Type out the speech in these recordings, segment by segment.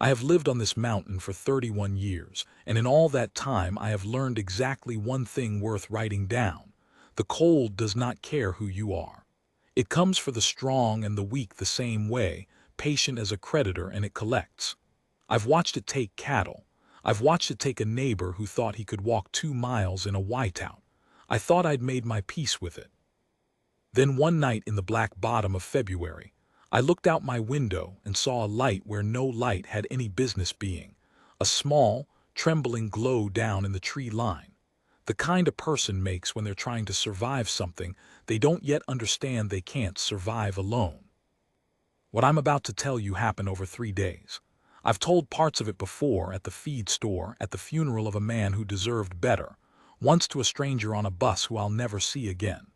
I have lived on this mountain for 31 years, and in all that time I have learned exactly one thing worth writing down. The cold does not care who you are. It comes for the strong and the weak the same way, patient as a creditor, and it collects. I've watched it take cattle. I've watched it take a neighbor who thought he could walk 2 miles in a whiteout. I thought I'd made my peace with it. Then one night in the black bottom of February, I looked out my window and saw a light where no light had any business being, a small, trembling glow down in the tree line, the kind a person makes when they're trying to survive something they don't yet understand they can't survive alone. What I'm about to tell you happened over 3 days. I've told parts of it before, at the feed store, at the funeral of a man who deserved better, once to a stranger on a bus who I'll never see again.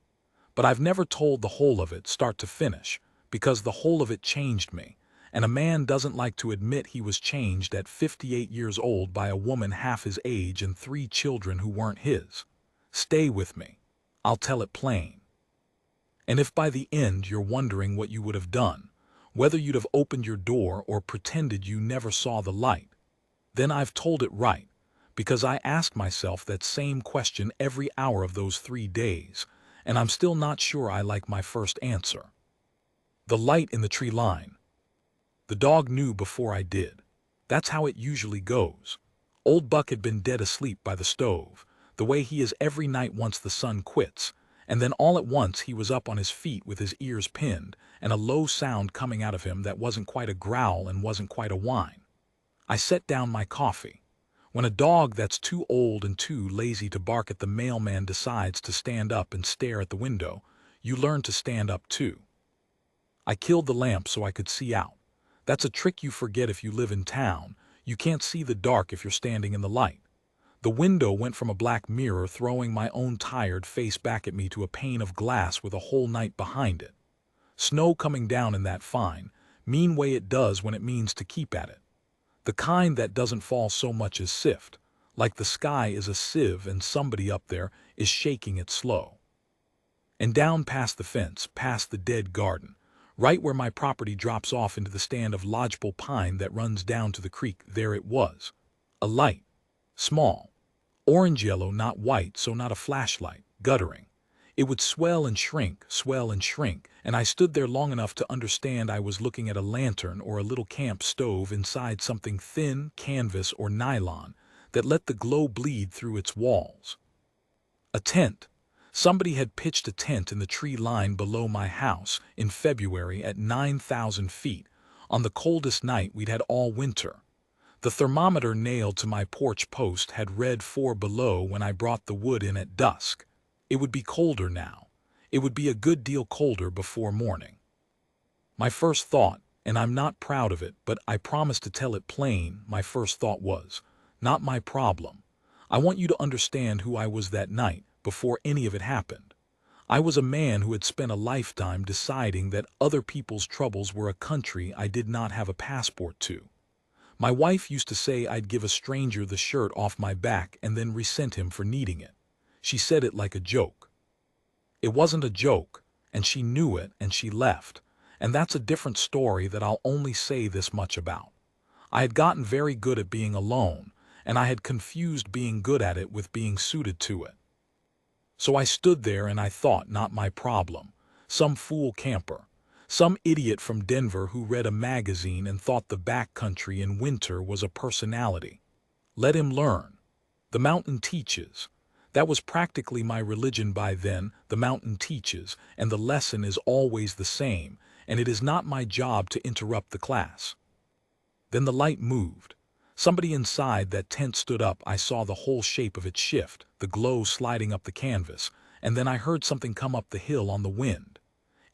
But I've never told the whole of it, start to finish, because the whole of it changed me, and a man doesn't like to admit he was changed at 58 years old by a woman half his age and 3 children who weren't his. Stay with me. I'll tell it plain. And if by the end you're wondering what you would have done, whether you'd have opened your door or pretended you never saw the light, then I've told it right, because I asked myself that same question every hour of those 3 days, and I'm still not sure I like my first answer. The light in the tree line. The dog knew before I did. That's how it usually goes. Old Buck had been dead asleep by the stove, the way he is every night once the sun quits, and then all at once he was up on his feet with his ears pinned, and a low sound coming out of him that wasn't quite a growl and wasn't quite a whine. I set down my coffee. When a dog that's too old and too lazy to bark at the mailman decides to stand up and stare at the window, you learn to stand up too. I killed the lamp so I could see out. That's a trick you forget if you live in town. You can't see the dark if you're standing in the light. The window went from a black mirror throwing my own tired face back at me to a pane of glass with a whole night behind it. Snow coming down in that fine, mean way it does when it means to keep at it. The kind that doesn't fall so much as sift, like the sky is a sieve and somebody up there is shaking it slow. And down past the fence, past the dead garden, right where my property drops off into the stand of lodgepole pine that runs down to the creek, there it was. A light. Small. Orange-yellow, not white, so not a flashlight, guttering. It would swell and shrink, and I stood there long enough to understand I was looking at a lantern or a little camp stove inside something thin, canvas or nylon, that let the glow bleed through its walls. A tent. Somebody had pitched a tent in the tree line below my house in February at 9,000 feet, on the coldest night we'd had all winter. The thermometer nailed to my porch post had read 4 below when I brought the wood in at dusk. It would be colder now. It would be a good deal colder before morning. My first thought, and I'm not proud of it, but I promise to tell it plain, my first thought was, not my problem. I want you to understand who I was that night, before any of it happened. I was a man who had spent a lifetime deciding that other people's troubles were a country I did not have a passport to. My wife used to say I'd give a stranger the shirt off my back and then resent him for needing it. She said it like a joke. It wasn't a joke, and she knew it, and she left. And that's a different story that I'll only say this much about. I had gotten very good at being alone, and I had confused being good at it with being suited to it. So I stood there and I thought, not my problem. Some fool camper. Some idiot from Denver who read a magazine and thought the backcountry in winter was a personality. Let him learn. The mountain teaches. That was practically my religion by then. The mountain teaches, and the lesson is always the same, and it is not my job to interrupt the class. Then the light moved. Somebody inside that tent stood up. I saw the whole shape of it shift, the glow sliding up the canvas, and then I heard something come up the hill on the wind.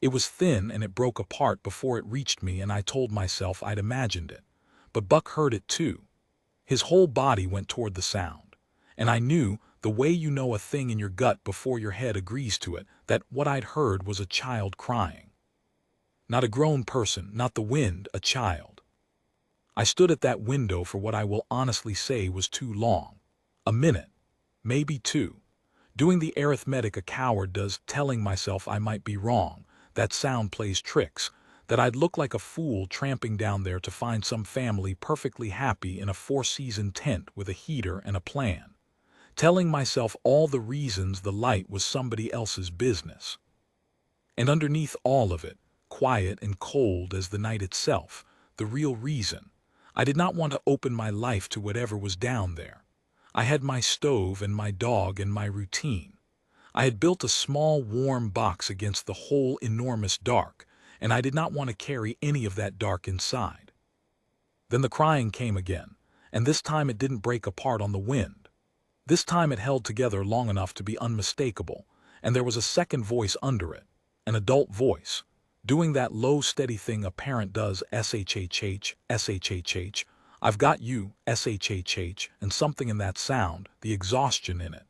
It was thin and it broke apart before it reached me, and I told myself I'd imagined it. But Buck heard it too. His whole body went toward the sound. And I knew, the way you know a thing in your gut before your head agrees to it, that what I'd heard was a child crying. Not a grown person, not the wind, a child. I stood at that window for what I will honestly say was too long. A minute. Maybe 2. Doing the arithmetic a coward does, telling myself I might be wrong. That sound plays tricks. that I'd look like a fool tramping down there to find some family perfectly happy in a four-season tent with a heater and a plan, telling myself all the reasons the light was somebody else's business. And underneath all of it, quiet and cold as the night itself, the real reason, I did not want to open my life to whatever was down there. I had my stove and my dog and my routine. I had built a small warm box against the whole enormous dark, and I did not want to carry any of that dark inside. Then the crying came again, and this time it didn't break apart on the wind. This time it held together long enough to be unmistakable, and there was a second voice under it, an adult voice, doing that low steady thing a parent does, shhh, shhh, I've got you, shhh, and something in that sound, the exhaustion in it,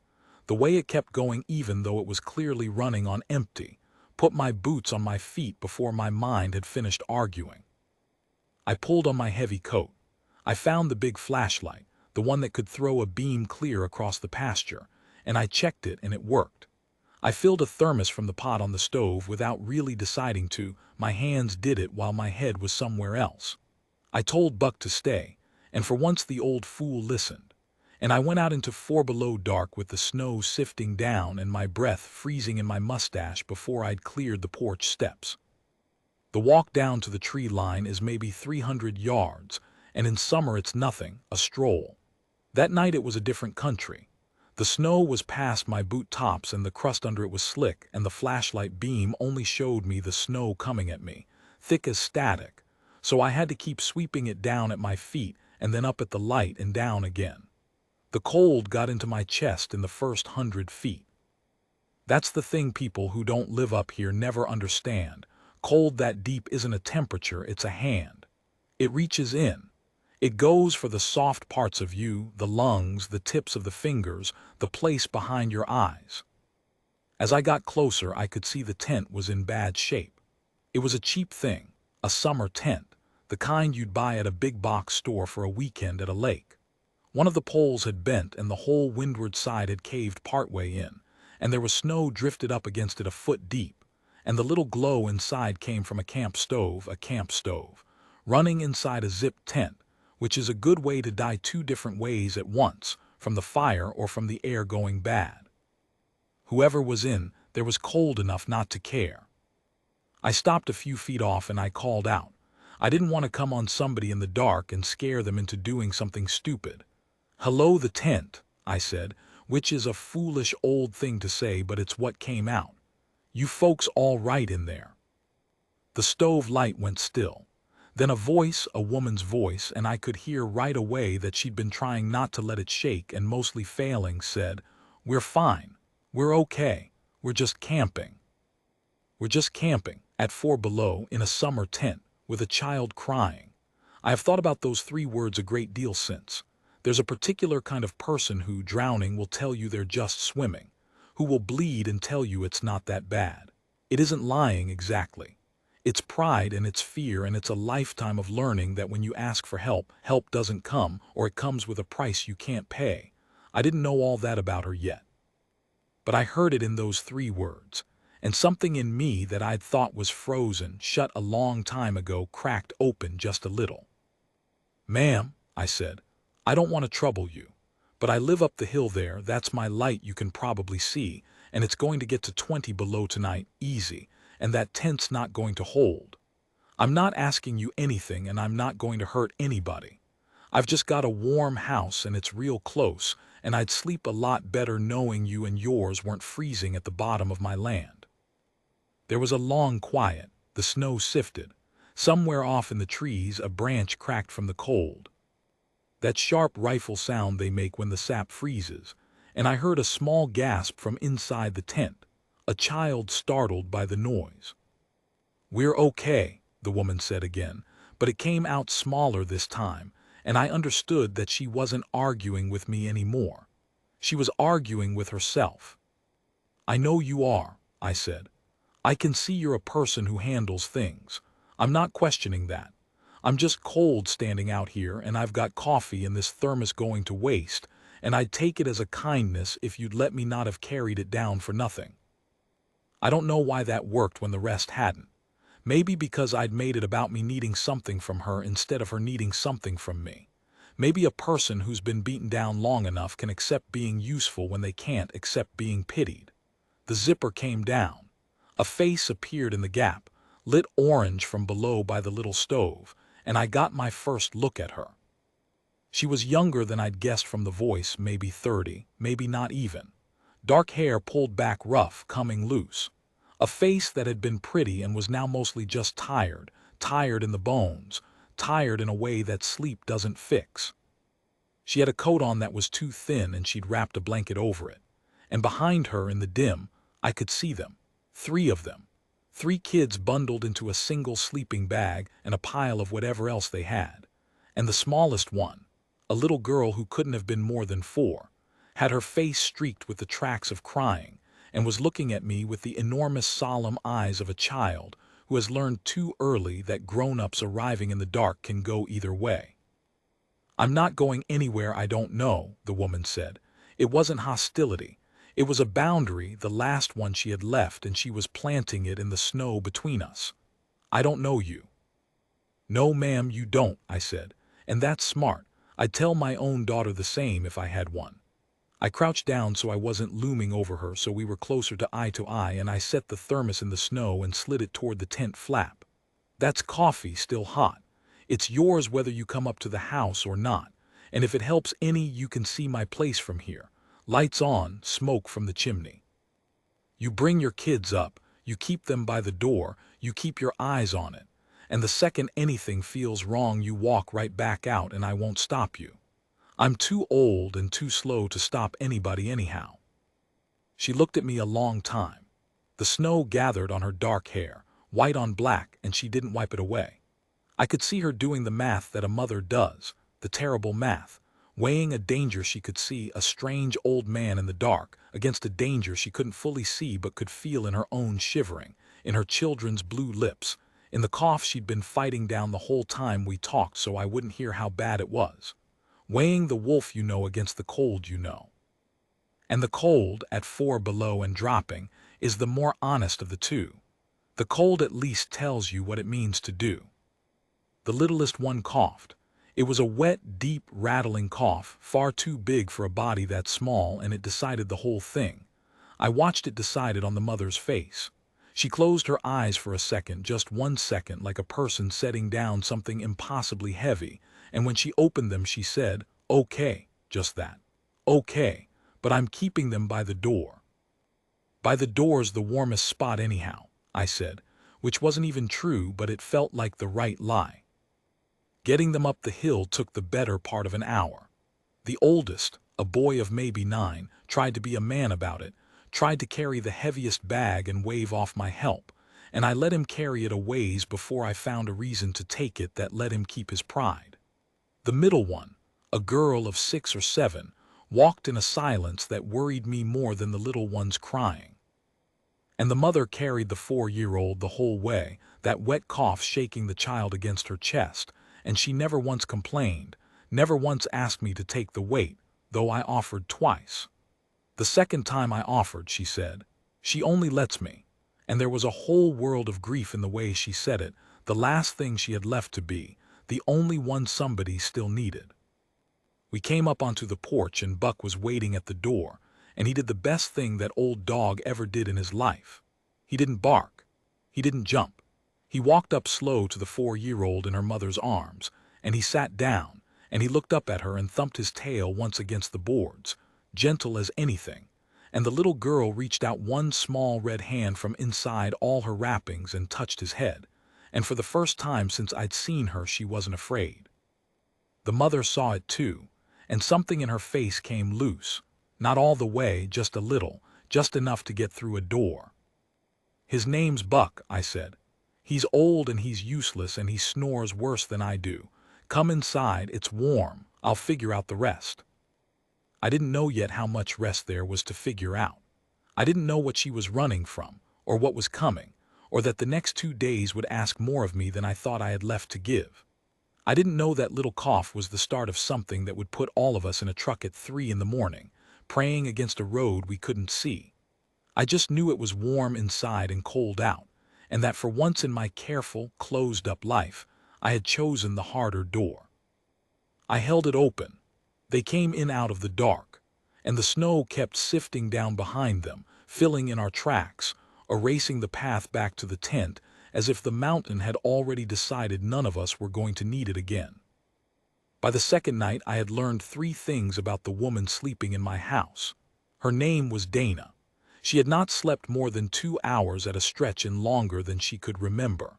the way it kept going even though it was clearly running on empty, put my boots on my feet before my mind had finished arguing. I pulled on my heavy coat. I found the big flashlight, the one that could throw a beam clear across the pasture, and I checked it and it worked. I filled a thermos from the pot on the stove without really deciding to. My hands did it while my head was somewhere else. I told Buck to stay, and for once the old fool listened. And I went out into 4 below dark with the snow sifting down and my breath freezing in my mustache before I'd cleared the porch steps. The walk down to the tree line is maybe 300 yards, and in summer it's nothing, a stroll. That night it was a different country. The snow was past my boot tops and the crust under it was slick, and the flashlight beam only showed me the snow coming at me, thick as static, so I had to keep sweeping it down at my feet and then up at the light and down again. The cold got into my chest in the first 100 feet. That's the thing people who don't live up here never understand. Cold that deep isn't a temperature, it's a hand. It reaches in. It goes for the soft parts of you, the lungs, the tips of the fingers, the place behind your eyes. As I got closer, I could see the tent was in bad shape. It was a cheap thing, a summer tent, the kind you'd buy at a big box store for a weekend at a lake. One of the poles had bent and the whole windward side had caved partway in, and there was snow drifted up against it a foot deep, and the little glow inside came from a camp stove, running inside a zip tent, which is a good way to die 2 different ways at once, from the fire or from the air going bad. Whoever was in, there was cold enough not to care. I stopped a few feet off and I called out. I didn't want to come on somebody in the dark and scare them into doing something stupid. "Hello, the tent," I said, which is a foolish old thing to say, but it's what came out. "You folks all right in there?" The stove light went still. Then a voice, a woman's voice, and I could hear right away that she'd been trying not to let it shake and mostly failing, said, "We're fine. We're okay. We're just camping." We're just camping, at 4 below, in a summer tent, with a child crying. I have thought about those 3 words a great deal since. There's a particular kind of person who, drowning, will tell you they're just swimming, who will bleed and tell you it's not that bad. It isn't lying exactly. It's pride and it's fear, and it's a lifetime of learning that when you ask for help, help doesn't come, or it comes with a price you can't pay. I didn't know all that about her yet. But I heard it in those 3 words, and something in me that I'd thought was frozen, shut a long time ago, cracked open just a little. "Ma'am," I said, "I don't want to trouble you, but I live up the hill there, that's my light you can probably see, and it's going to get to 20 below tonight, easy, and that tent's not going to hold. I'm not asking you anything and I'm not going to hurt anybody. I've just got a warm house and it's real close, and I'd sleep a lot better knowing you and yours weren't freezing at the bottom of my land." There was a long quiet, the snow sifted. Somewhere off in the trees a branch cracked from the cold. That sharp rifle sound they make when the sap freezes, and I heard a small gasp from inside the tent, a child startled by the noise. "We're okay," the woman said again, but it came out smaller this time, and I understood that she wasn't arguing with me anymore. She was arguing with herself. "I know you are," I said. "I can see you're a person who handles things. I'm not questioning that. I'm just cold standing out here, and I've got coffee in this thermos going to waste, and I'd take it as a kindness if you'd let me not have carried it down for nothing." I don't know why that worked when the rest hadn't. Maybe because I'd made it about me needing something from her instead of her needing something from me. Maybe a person who's been beaten down long enough can accept being useful when they can't accept being pitied. The zipper came down. A face appeared in the gap, lit orange from below by the little stove, and I got my first look at her. She was younger than I'd guessed from the voice, maybe 30, maybe not even. Dark hair pulled back rough, coming loose. A face that had been pretty and was now mostly just tired, tired in the bones, tired in a way that sleep doesn't fix. She had a coat on that was too thin and she'd wrapped a blanket over it. And behind her in the dim, I could see them. 3 of them. 3 kids bundled into a single sleeping bag and a pile of whatever else they had. And the smallest one, a little girl who couldn't have been more than 4, had her face streaked with the tracks of crying and was looking at me with the enormous solemn eyes of a child who has learned too early that grown-ups arriving in the dark can go either way. "I'm not going anywhere I don't know," the woman said. It wasn't hostility. It was a boundary, the last one she had left, and she was planting it in the snow between us. "I don't know you." "No, ma'am, you don't," I said. "And that's smart. I'd tell my own daughter the same if I had one." I crouched down so I wasn't looming over her, so we were closer to eye, and I set the thermos in the snow and slid it toward the tent flap. "That's coffee, still hot. It's yours whether you come up to the house or not, and if it helps any, you can see my place from here. Lights on, smoke from the chimney. You bring your kids up, you keep them by the door, you keep your eyes on it, and the second anything feels wrong you walk right back out and I won't stop you. I'm too old and too slow to stop anybody anyhow." She looked at me a long time. The snow gathered on her dark hair, white on black, and she didn't wipe it away. I could see her doing the math that a mother does, the terrible math, weighing a danger she could see, a strange old man in the dark, against a danger she couldn't fully see but could feel in her own shivering, in her children's blue lips, in the cough she'd been fighting down the whole time we talked so I wouldn't hear how bad it was. Weighing the wolf you know against the cold you know. And the cold, at 4 below and dropping, is the more honest of the two. The cold at least tells you what it means to do. The littlest one coughed. It was a wet, deep, rattling cough, far too big for a body that small, and it decided the whole thing. I watched it decide it on the mother's face. She closed her eyes for a second, just 1 second, like a person setting down something impossibly heavy, and when she opened them she said, "Okay," just that. "Okay, but I'm keeping them by the door." "By the door's the warmest spot anyhow," I said, which wasn't even true, but it felt like the right lie. Getting them up the hill took the better part of an hour. The oldest, a boy of maybe 9, tried to be a man about it, tried to carry the heaviest bag and wave off my help, and I let him carry it a ways before I found a reason to take it that let him keep his pride. The middle one, a girl of 6 or 7, walked in a silence that worried me more than the little one's crying. And the mother carried the 4-year-old the whole way, that wet cough shaking the child against her chest, and she never once complained, never once asked me to take the weight, though I offered twice. The second time I offered, she said, "She only lets me," and there was a whole world of grief in the way she said it, the last thing she had left to be, the only one somebody still needed. We came up onto the porch and Buck was waiting at the door, and he did the best thing that old dog ever did in his life. He didn't bark. He didn't jump. He walked up slow to the 4-year-old in her mother's arms, and he sat down, and he looked up at her and thumped his tail once against the boards, gentle as anything, and the little girl reached out one small red hand from inside all her wrappings and touched his head, and for the first time since I'd seen her she wasn't afraid. The mother saw it too, and something in her face came loose, not all the way, just a little, just enough to get through a door. "His name's Buck," I said. "He's old and he's useless and he snores worse than I do. Come inside, it's warm, I'll figure out the rest." I didn't know yet how much rest there was to figure out. I didn't know what she was running from, or what was coming, or that the next 2 days would ask more of me than I thought I had left to give. I didn't know that little cough was the start of something that would put all of us in a truck at 3 in the morning, praying against a road we couldn't see. I just knew it was warm inside and cold out, and that for once in my careful, closed-up life, I had chosen the harder door. I held it open. They came in out of the dark, and the snow kept sifting down behind them, filling in our tracks, erasing the path back to the tent, as if the mountain had already decided none of us were going to need it again. By the second night, I had learned 3 things about the woman sleeping in my house. Her name was Dana. She had not slept more than 2 hours at a stretch in longer than she could remember.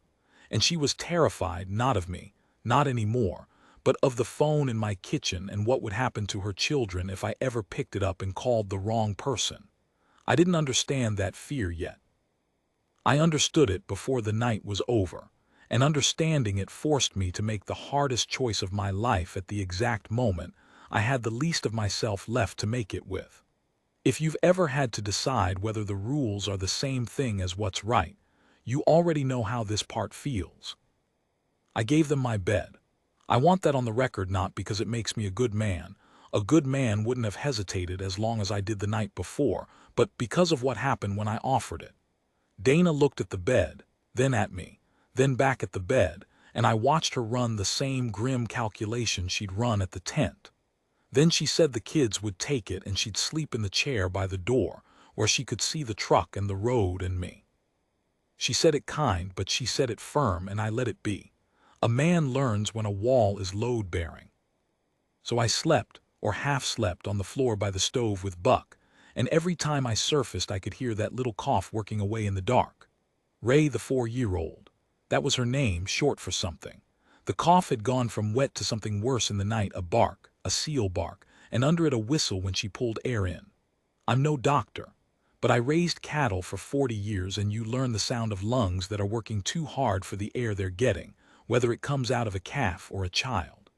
And she was terrified not of me, not anymore, but of the phone in my kitchen and what would happen to her children if I ever picked it up and called the wrong person. I didn't understand that fear yet. I understood it before the night was over, and understanding it forced me to make the hardest choice of my life at the exact moment I had the least of myself left to make it with. If you've ever had to decide whether the rules are the same thing as what's right, you already know how this part feels. I gave them my bed. I want that on the record, not because it makes me a good man. A good man wouldn't have hesitated as long as I did the night before, but because of what happened when I offered it. Dana looked at the bed, then at me, then back at the bed, and I watched her run the same grim calculation she'd run at the tent. Then she said the kids would take it and she'd sleep in the chair by the door, where she could see the truck and the road and me. She said it kind, but she said it firm, and I let it be. A man learns when a wall is load-bearing. So I slept, or half-slept, on the floor by the stove with Buck, and every time I surfaced I could hear that little cough working away in the dark. Ray, the 4-year-old. That was her name, short for something. The cough had gone from wet to something worse in the night, a bark, a seal bark, and under it a whistle when she pulled air in. I'm no doctor, but I raised cattle for 40 years, and you learn the sound of lungs that are working too hard for the air they're getting, whether it comes out of a calf or a child.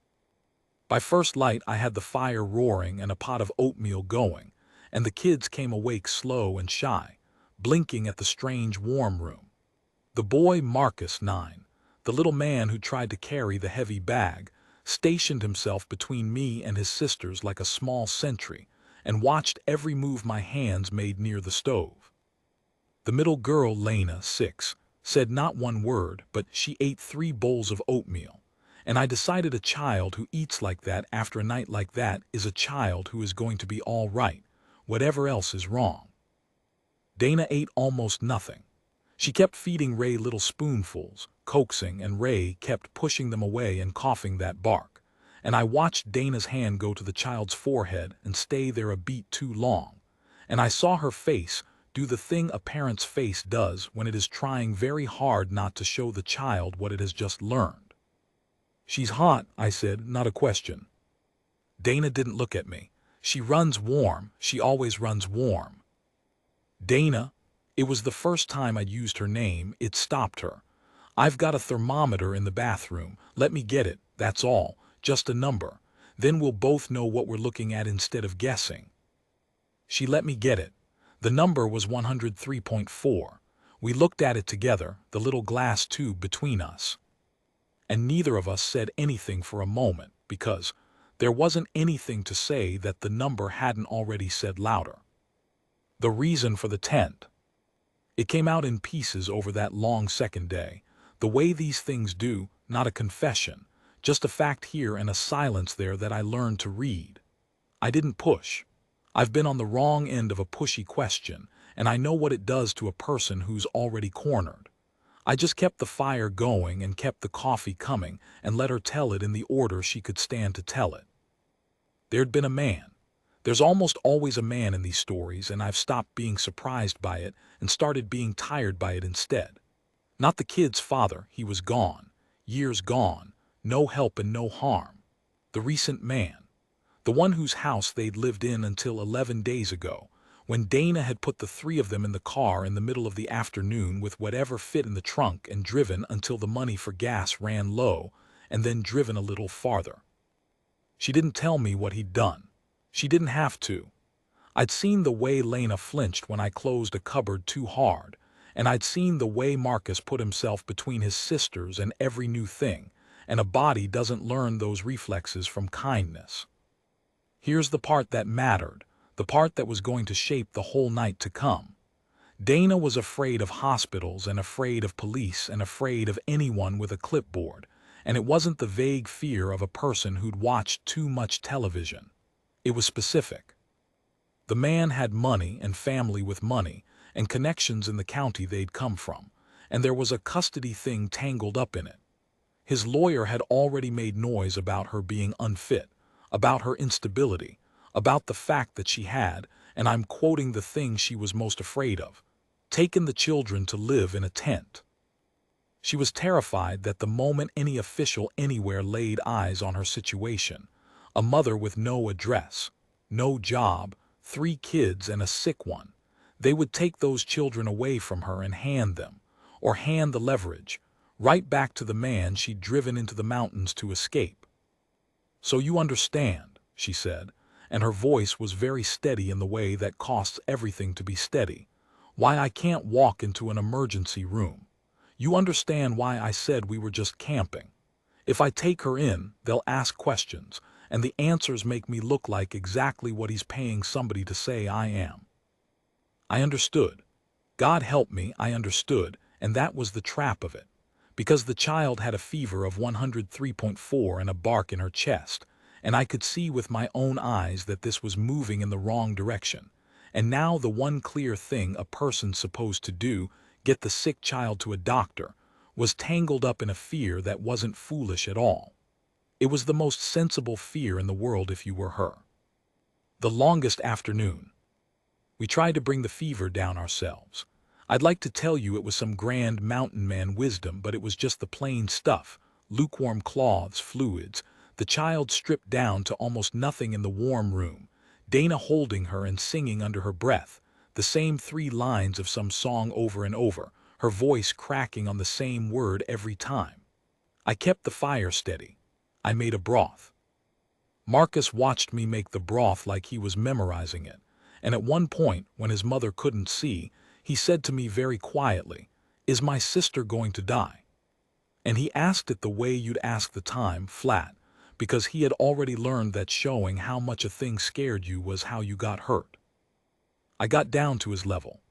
By first light I had the fire roaring and a pot of oatmeal going, and the kids came awake slow and shy, blinking at the strange warm room. The boy Marcus, 9, the little man who tried to carry the heavy bag, stationed himself between me and his sisters like a small sentry, and watched every move my hands made near the stove. The middle girl, Lena, 6, said not one word, but she ate 3 bowls of oatmeal, and I decided a child who eats like that after a night like that is a child who is going to be all right, whatever else is wrong. Dana ate almost nothing. She kept feeding Ray little spoonfuls, coaxing, and Ray kept pushing them away and coughing that bark, and I watched Dana's hand go to the child's forehead and stay there a beat too long, and I saw her face do the thing a parent's face does when it is trying very hard not to show the child what it has just learned. "She's hot," I said, not a question. Dana didn't look at me. "She runs warm, she always runs warm." Dana, it was the first time I'd used her name, it stopped her. "I've got a thermometer in the bathroom, let me get it, that's all, just a number. Then we'll both know what we're looking at instead of guessing." She let me get it. The number was 103.4. We looked at it together, the little glass tube between us. And neither of us said anything for a moment, because there wasn't anything to say that the number hadn't already said louder. The reason for the tent. It came out in pieces over that long second day, the way these things do, not a confession, just a fact here and a silence there that I learned to read. I didn't push. I've been on the wrong end of a pushy question, and I know what it does to a person who's already cornered. I just kept the fire going and kept the coffee coming and let her tell it in the order she could stand to tell it. There'd been a man. There's almost always a man in these stories, and I've stopped being surprised by it and started being tired by it instead. Not the kid's father, he was gone, years gone, no help and no harm. The recent man. The one whose house they'd lived in until 11 days ago, when Dana had put the 3 of them in the car in the middle of the afternoon with whatever fit in the trunk and driven until the money for gas ran low, and then driven a little farther. She didn't tell me what he'd done. She didn't have to. I'd seen the way Lena flinched when I closed a cupboard too hard, and I'd seen the way Marcus put himself between his sisters and every new thing, and a body doesn't learn those reflexes from kindness. Here's the part that mattered, the part that was going to shape the whole night to come. Dana was afraid of hospitals and afraid of police and afraid of anyone with a clipboard, and it wasn't the vague fear of a person who'd watched too much television. It was specific. The man had money and family with money and connections in the county they'd come from, and there was a custody thing tangled up in it. His lawyer had already made noise about her being unfit, about her instability, about the fact that she had, and I'm quoting the thing she was most afraid of, taken the children to live in a tent. She was terrified that the moment any official anywhere laid eyes on her situation, a mother with no address, no job, 3 kids and a sick one, they would take those children away from her and hand them, or hand the leverage, right back to the man she'd driven into the mountains to escape. "So you understand," she said, and her voice was very steady in the way that costs everything to be steady, "why I can't walk into an emergency room. You understand why I said we were just camping. If I take her in, they'll ask questions, and the answers make me look like exactly what he's paying somebody to say I am." I understood. God help me, I understood, and that was the trap of it. Because the child had a fever of 103.4 and a bark in her chest, and I could see with my own eyes that this was moving in the wrong direction. And now the one clear thing a person's supposed to do, get the sick child to a doctor, was tangled up in a fear that wasn't foolish at all. It was the most sensible fear in the world if you were her. The longest afternoon. We tried to bring the fever down ourselves. I'd like to tell you it was some grand mountain man wisdom, but it was just the plain stuff, lukewarm cloths, fluids, the child stripped down to almost nothing in the warm room, Dana holding her and singing under her breath, the same 3 lines of some song over and over, her voice cracking on the same word every time. I kept the fire steady. I made a broth. Marcus watched me make the broth like he was memorizing it, and at one point, when his mother couldn't see, he said to me very quietly, "Is my sister going to die?" And he asked it the way you'd ask the time, flat, because he had already learned that showing how much a thing scared you was how you got hurt. I got down to his level.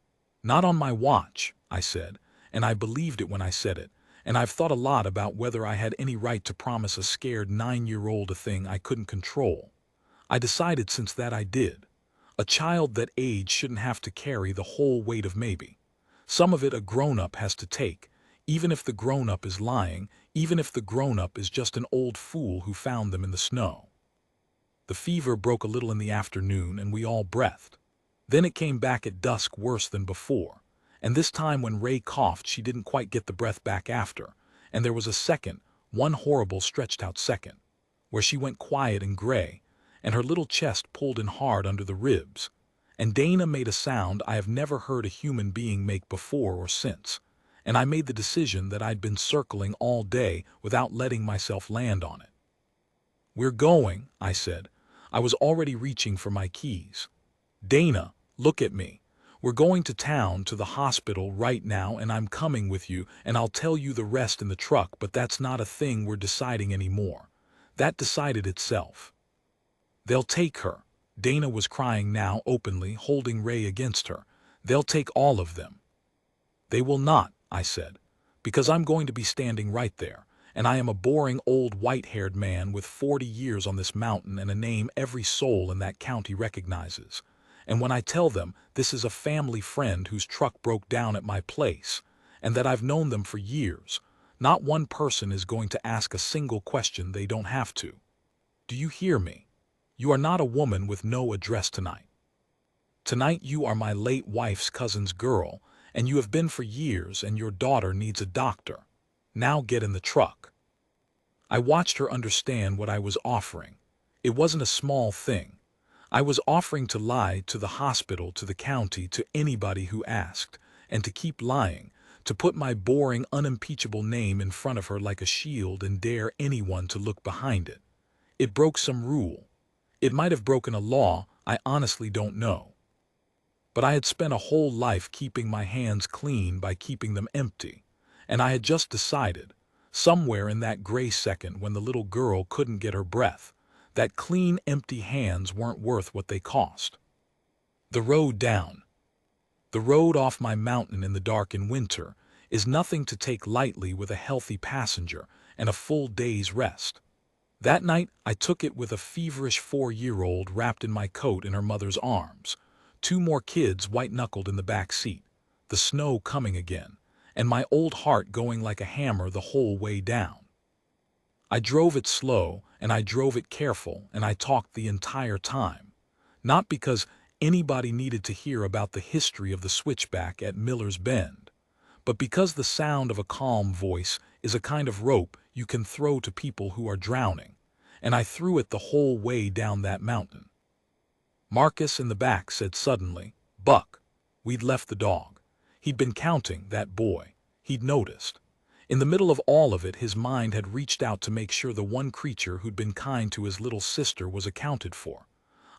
"Not on my watch," I said, and I believed it when I said it, and I've thought a lot about whether I had any right to promise a scared 9-year-old a thing I couldn't control. I decided since that I did. A child that age shouldn't have to carry the whole weight of maybe. Some of it a grown-up has to take, even if the grown-up is lying, even if the grown-up is just an old fool who found them in the snow. The fever broke a little in the afternoon and we all breathed. Then it came back at dusk worse than before, and this time when Ray coughed she didn't quite get the breath back after, and there was a second, one horrible stretched-out second, where she went quiet and gray, and her little chest pulled in hard under the ribs, and Dana made a sound I have never heard a human being make before or since, and I made the decision that I'd been circling all day without letting myself land on it. "We're going," I said. I was already reaching for my keys. "Dana, look at me. We're going to town, to the hospital right now, and I'm coming with you, and I'll tell you the rest in the truck, but that's not a thing we're deciding anymore. That decided itself. They'll take her." Dana was crying now openly, holding Ray against her. "They'll take all of them." "They will not," I said, "because I'm going to be standing right there, and I am a boring old white-haired man with 40 years on this mountain and a name every soul in that county recognizes. And when I tell them this is a family friend whose truck broke down at my place, and that I've known them for years, not one person is going to ask a single question they don't have to. Do you hear me? You are not a woman with no address tonight. Tonight you are my late wife's cousin's girl, and you have been for years, and your daughter needs a doctor. Now get in the truck." I watched her understand what I was offering. It wasn't a small thing. I was offering to lie to the hospital, to the county, to anybody who asked, and to keep lying, to put my boring, unimpeachable name in front of her like a shield and dare anyone to look behind it. It broke some rule. It might have broken a law, I honestly don't know. But I had spent a whole life keeping my hands clean by keeping them empty, and I had just decided, somewhere in that gray second when the little girl couldn't get her breath, that clean, empty hands weren't worth what they cost. The road down. The road off my mountain in the dark in winter is nothing to take lightly with a healthy passenger and a full day's rest. That night, I took it with a feverish 4-year-old wrapped in my coat in her mother's arms, 2 more kids white-knuckled in the back seat, the snow coming again, and my old heart going like a hammer the whole way down. I drove it slow, and I drove it careful, and I talked the entire time. Not because anybody needed to hear about the history of the switchback at Miller's Bend, but because the sound of a calm voice is a kind of rope you can throw to people who are drowning, and I threw it the whole way down that mountain. Marcus in the back said suddenly, "Buck." We'd left the dog. He'd been counting, that boy. He'd noticed. In the middle of all of it, his mind had reached out to make sure the one creature who'd been kind to his little sister was accounted for.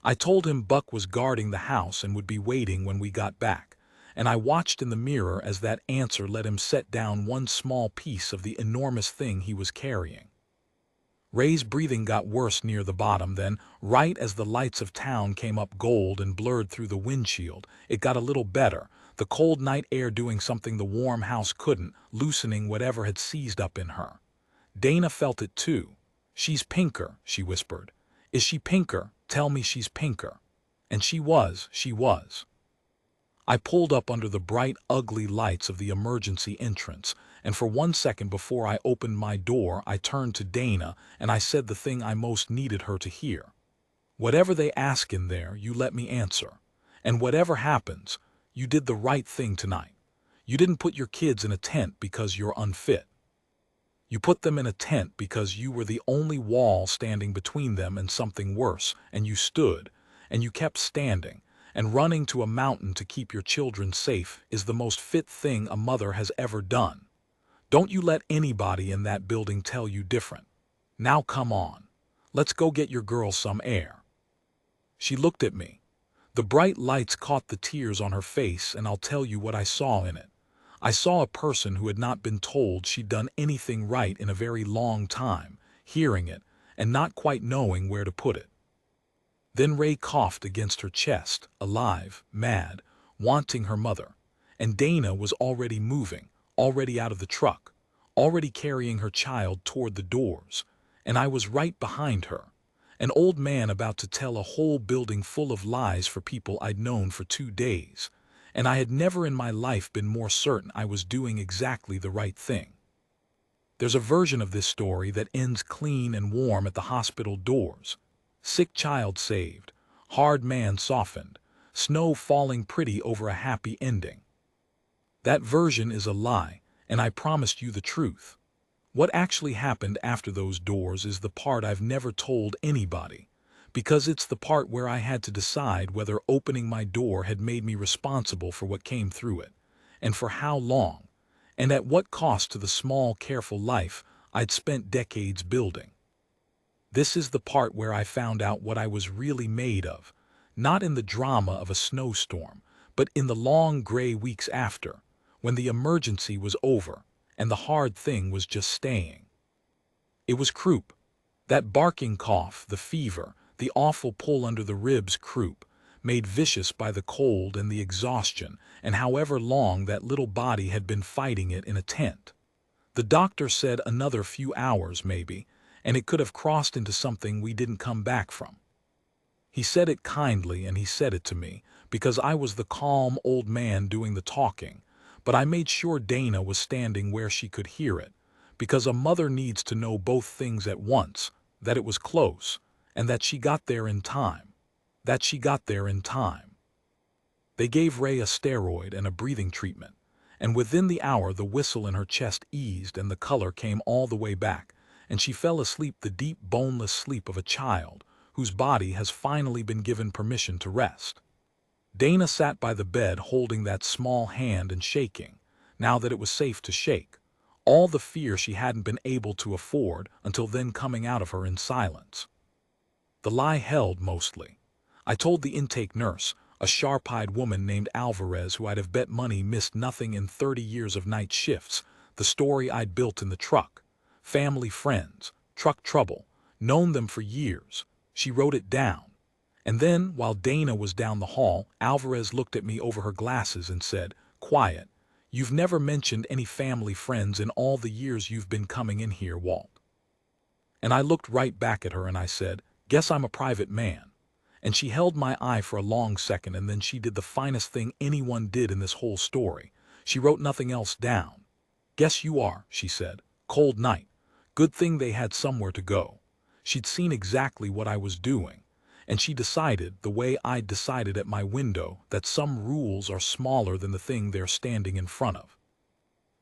I told him Buck was guarding the house and would be waiting when we got back, and I watched in the mirror as that answer let him set down one small piece of the enormous thing he was carrying. Ray's breathing got worse near the bottom, then, right as the lights of town came up gold and blurred through the windshield, it got a little better, the cold night air doing something the warm house couldn't, loosening whatever had seized up in her. Dana felt it too. "She's pinker," she whispered. "Is she pinker? Tell me she's pinker." And she was. I pulled up under the bright, ugly lights of the emergency entrance, and for 1 second before I opened my door, I turned to Dana and I said the thing I most needed her to hear. "Whatever they ask in there, you let me answer. And whatever happens, you did the right thing tonight. You didn't put your kids in a tent because you're unfit. You put them in a tent because you were the only wall standing between them and something worse, and you stood, and you kept standing, and running to a mountain to keep your children safe is the most fit thing a mother has ever done. Don't you let anybody in that building tell you different. Now come on. Let's go get your girl some air." She looked at me. The bright lights caught the tears on her face, and I'll tell you what I saw in it. I saw a person who had not been told she'd done anything right in a very long time, hearing it, and not quite knowing where to put it. Then Ray coughed against her chest, alive, mad, wanting her mother. And Dana was already moving, already out of the truck, already carrying her child toward the doors. And I was right behind her. An old man about to tell a whole building full of lies for people I'd known for 2 days. And I had never in my life been more certain I was doing exactly the right thing. There's a version of this story that ends clean and warm at the hospital doors. Sick child saved, hard man softened, snow falling pretty over a happy ending. That version is a lie, and I promised you the truth. What actually happened after those doors is the part I've never told anybody, because it's the part where I had to decide whether opening my door had made me responsible for what came through it, and for how long, and at what cost to the small, careful life I'd spent decades building. This is the part where I found out what I was really made of, not in the drama of a snowstorm, but in the long gray weeks after, when the emergency was over and the hard thing was just staying. It was croup. That barking cough, the fever, the awful pull under the ribs, croup, made vicious by the cold and the exhaustion, and however long that little body had been fighting it in a tent. The doctor said another few hours maybe, and it could have crossed into something we didn't come back from. He said it kindly, and he said it to me, because I was the calm old man doing the talking, but I made sure Dana was standing where she could hear it, because a mother needs to know both things at once, that it was close, and that she got there in time. They gave Ray a steroid and a breathing treatment, and within the hour the whistle in her chest eased and the color came all the way back, and she fell asleep the deep, boneless sleep of a child whose body has finally been given permission to rest. Dana sat by the bed holding that small hand and shaking, now that it was safe to shake, all the fear she hadn't been able to afford until then coming out of her in silence. The lie held mostly. I told the intake nurse, a sharp-eyed woman named Alvarez who I'd have bet money missed nothing in 30 years of night shifts, the story I'd built in the truck. Family friends, truck trouble, known them for years. She wrote it down. And then, while Dana was down the hall, Alvarez looked at me over her glasses and said, "Quiet. You've never mentioned any family friends in all the years you've been coming in here, Walt." And I looked right back at her and I said, "Guess I'm a private man." And she held my eye for a long second, and then she did the finest thing anyone did in this whole story. She wrote nothing else down. "Guess you are," she said. "Cold night. Good thing they had somewhere to go." She'd seen exactly what I was doing, and she decided, the way I'd decided at my window, that some rules are smaller than the thing they're standing in front of.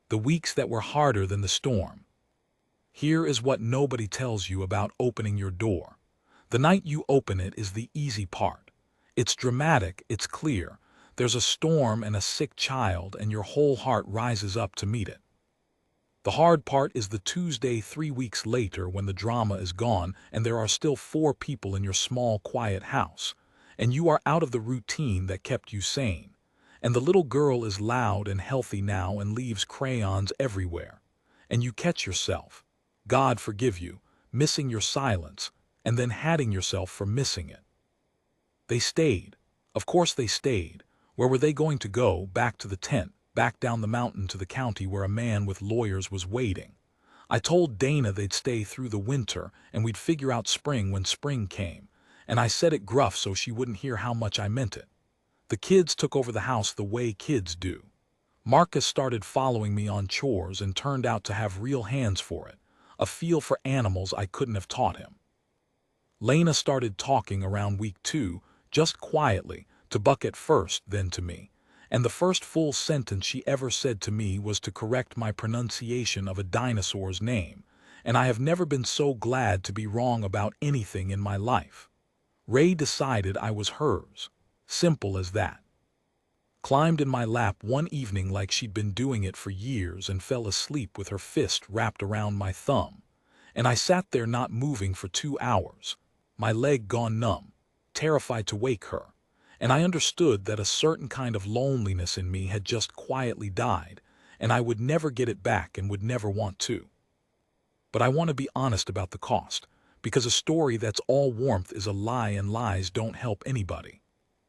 The weeks that were harder than the storm. Here is what nobody tells you about opening your door. The night you open it is the easy part. It's dramatic, it's clear. There's a storm and a sick child, and your whole heart rises up to meet it. The hard part is the Tuesday 3 weeks later, when the drama is gone and there are still 4 people in your small, quiet house, and you are out of the routine that kept you sane. And the little girl is loud and healthy now and leaves crayons everywhere. And you catch yourself, God forgive you, missing your silence, and then hating yourself for missing it. They stayed. Of course they stayed. Where were they going to go? Back to the tent, back down the mountain to the county where a man with lawyers was waiting. I told Dana they'd stay through the winter and we'd figure out spring when spring came, and I said it gruff so she wouldn't hear how much I meant it. The kids took over the house the way kids do. Marcus started following me on chores and turned out to have real hands for it, a feel for animals I couldn't have taught him. Lena started talking around week 2, just quietly, to Buck at first, then to me. And the first full sentence she ever said to me was to correct my pronunciation of a dinosaur's name, and I have never been so glad to be wrong about anything in my life. Ray decided I was hers. Simple as that. Climbed in my lap one evening like she'd been doing it for years and fell asleep with her fist wrapped around my thumb. And I sat there not moving for 2 hours, my leg gone numb, terrified to wake her. And I understood that a certain kind of loneliness in me had just quietly died, and I would never get it back and would never want to. But I want to be honest about the cost, because a story that's all warmth is a lie, and lies don't help anybody.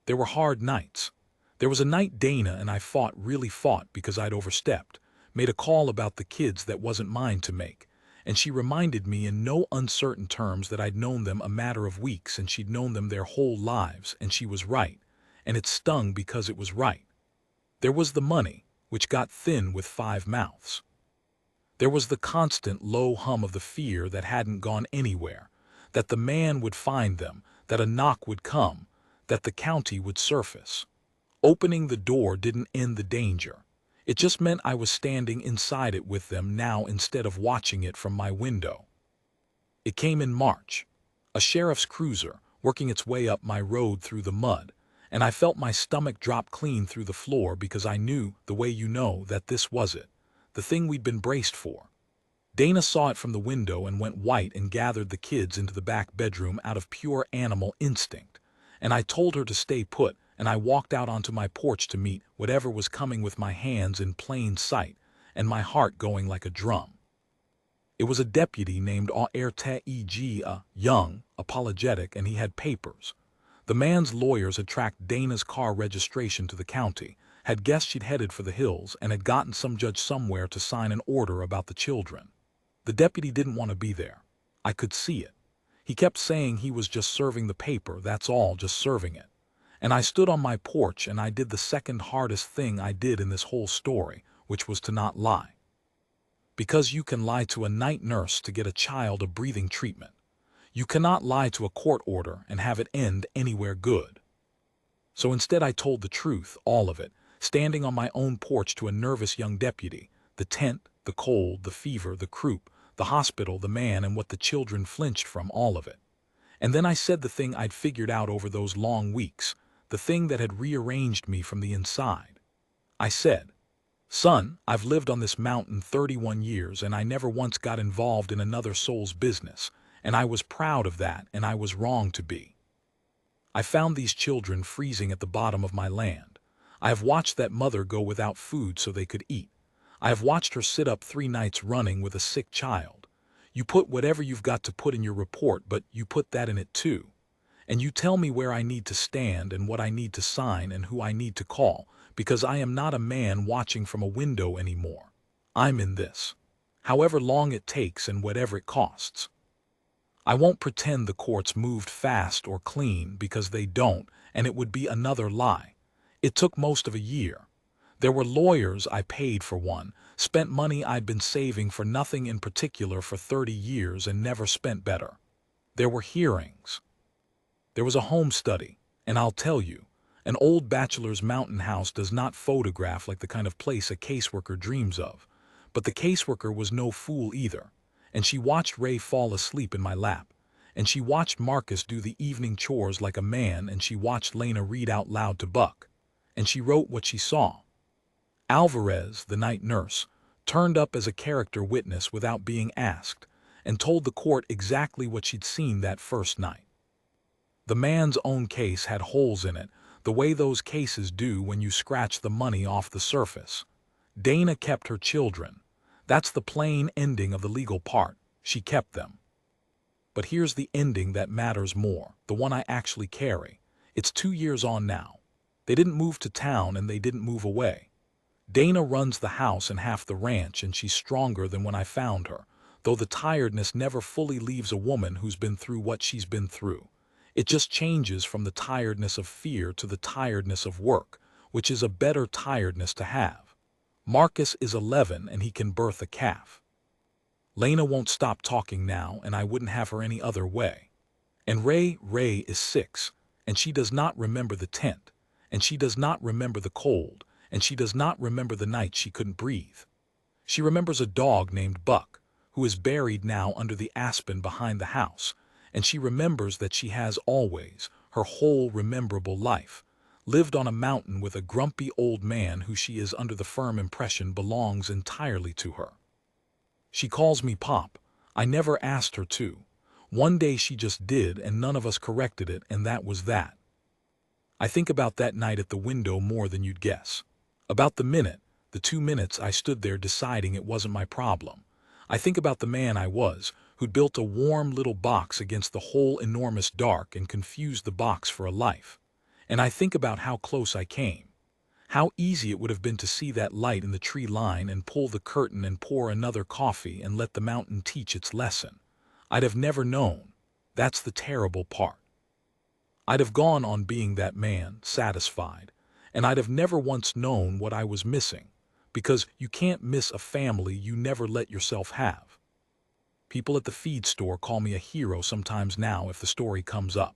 There were hard nights. There was a night Dana and I fought, really fought, because I'd overstepped, made a call about the kids that wasn't mine to make, and she reminded me in no uncertain terms that I'd known them a matter of weeks and she'd known them their whole lives, and she was right, and it stung because it was right. There was the money, which got thin with 5 mouths. There was the constant low hum of the fear that hadn't gone anywhere, that the man would find them, that a knock would come, that the county would surface. Opening the door didn't end the danger. It just meant I was standing inside it with them now instead of watching it from my window. It came in March, a sheriff's cruiser working its way up my road through the mud, and I felt my stomach drop clean through the floor because I knew, the way you know, that this was it, the thing we'd been braced for. Dana saw it from the window and went white and gathered the kids into the back bedroom out of pure animal instinct, and I told her to stay put, and I walked out onto my porch to meet whatever was coming with my hands in plain sight and my heart going like a drum. It was a deputy named Aerteg, young, apologetic, and he had papers. The man's lawyers had tracked Dana's car registration to the county, had guessed she'd headed for the hills, and had gotten some judge somewhere to sign an order about the children. The deputy didn't want to be there. I could see it. He kept saying he was just serving the paper, that's all, just serving it. And I stood on my porch and I did the second hardest thing I did in this whole story, which was to not lie. Because you can lie to a night nurse to get a child a breathing treatment. You cannot lie to a court order and have it end anywhere good. So instead I told the truth, all of it, standing on my own porch to a nervous young deputy, the tent, the cold, the fever, the croup, the hospital, the man, and what the children flinched from, all of it. And then I said the thing I'd figured out over those long weeks, the thing that had rearranged me from the inside. I said, "Son, I've lived on this mountain 31 years and I never once got involved in another soul's business, and I was proud of that, and I was wrong to be. I found these children freezing at the bottom of my land. I have watched that mother go without food so they could eat. I have watched her sit up 3 nights running with a sick child. You put whatever you've got to put in your report, but you put that in it too. And you tell me where I need to stand and what I need to sign and who I need to call, because I am not a man watching from a window anymore. I'm in this. However long it takes and whatever it costs. I won't pretend the courts moved fast or clean, because they don't, and it would be another lie. It took most of a year. There were lawyers I paid for one, spent money I'd been saving for nothing in particular for 30 years and never spent better. There were hearings. There was a home study, and I'll tell you, an old bachelor's mountain house does not photograph like the kind of place a caseworker dreams of. But the caseworker was no fool either, and she watched Ray fall asleep in my lap, and she watched Marcus do the evening chores like a man, and she watched Lena read out loud to Buck, and she wrote what she saw. Alvarez, the night nurse, turned up as a character witness without being asked, and told the court exactly what she'd seen that first night. The man's own case had holes in it, the way those cases do when you scratch the money off the surface. Dana kept her children. That's the plain ending of the legal part. She kept them. But here's the ending that matters more, the one I actually carry. It's 2 years on now. They didn't move to town and they didn't move away. Dana runs the house and half the ranch, and she's stronger than when I found her, though the tiredness never fully leaves a woman who's been through what she's been through. It just changes from the tiredness of fear to the tiredness of work, which is a better tiredness to have. Marcus is 11 and he can birth a calf. Lena won't stop talking now, and I wouldn't have her any other way. And Ray is 6, and she does not remember the tent, and she does not remember the cold, and she does not remember the night she couldn't breathe. She remembers a dog named Buck, who is buried now under the aspen behind the house, and she remembers that she has always, her whole rememberable life, lived on a mountain with a grumpy old man who she is under the firm impression belongs entirely to her. She calls me Pop. I never asked her to. One day she just did, and none of us corrected it, and that was that. I think about that night at the window more than you'd guess. About the 2 minutes I stood there deciding it wasn't my problem. I think about the man I was, who'd built a warm little box against the whole enormous dark and confused the box for a life. And I think about how close I came. How easy it would have been to see that light in the tree line and pull the curtain and pour another coffee and let the mountain teach its lesson. I'd have never known. That's the terrible part. I'd have gone on being that man, satisfied, and I'd have never once known what I was missing, because you can't miss a family you never let yourself have. People at the feed store call me a hero sometimes now if the story comes up.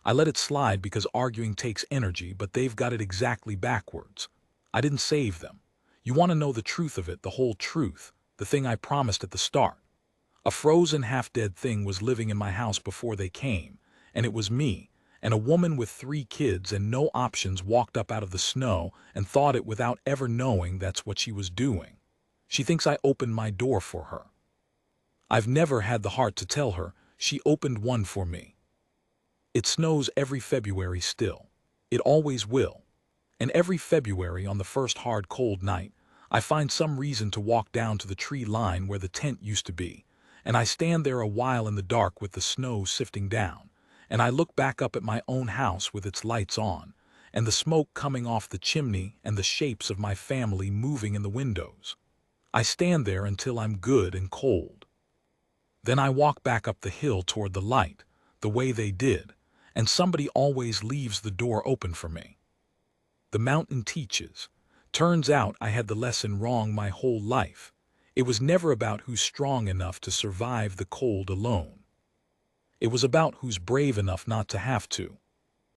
I let it slide because arguing takes energy, but they've got it exactly backwards. I didn't save them. You want to know the truth of it, the whole truth, the thing I promised at the start. A frozen, half-dead thing was living in my house before they came, and it was me, and a woman with 3 kids and no options walked up out of the snow and thought it without ever knowing that's what she was doing. She thinks I opened my door for her. I've never had the heart to tell her she opened one for me. It snows every February still. It always will. And every February on the first hard cold night, I find some reason to walk down to the tree line where the tent used to be, and I stand there a while in the dark with the snow sifting down, and I look back up at my own house with its lights on, and the smoke coming off the chimney and the shapes of my family moving in the windows. I stand there until I'm good and cold. Then I walk back up the hill toward the light, the way they did, and somebody always leaves the door open for me. The mountain teaches. Turns out I had the lesson wrong my whole life. It was never about who's strong enough to survive the cold alone. It was about who's brave enough not to have to.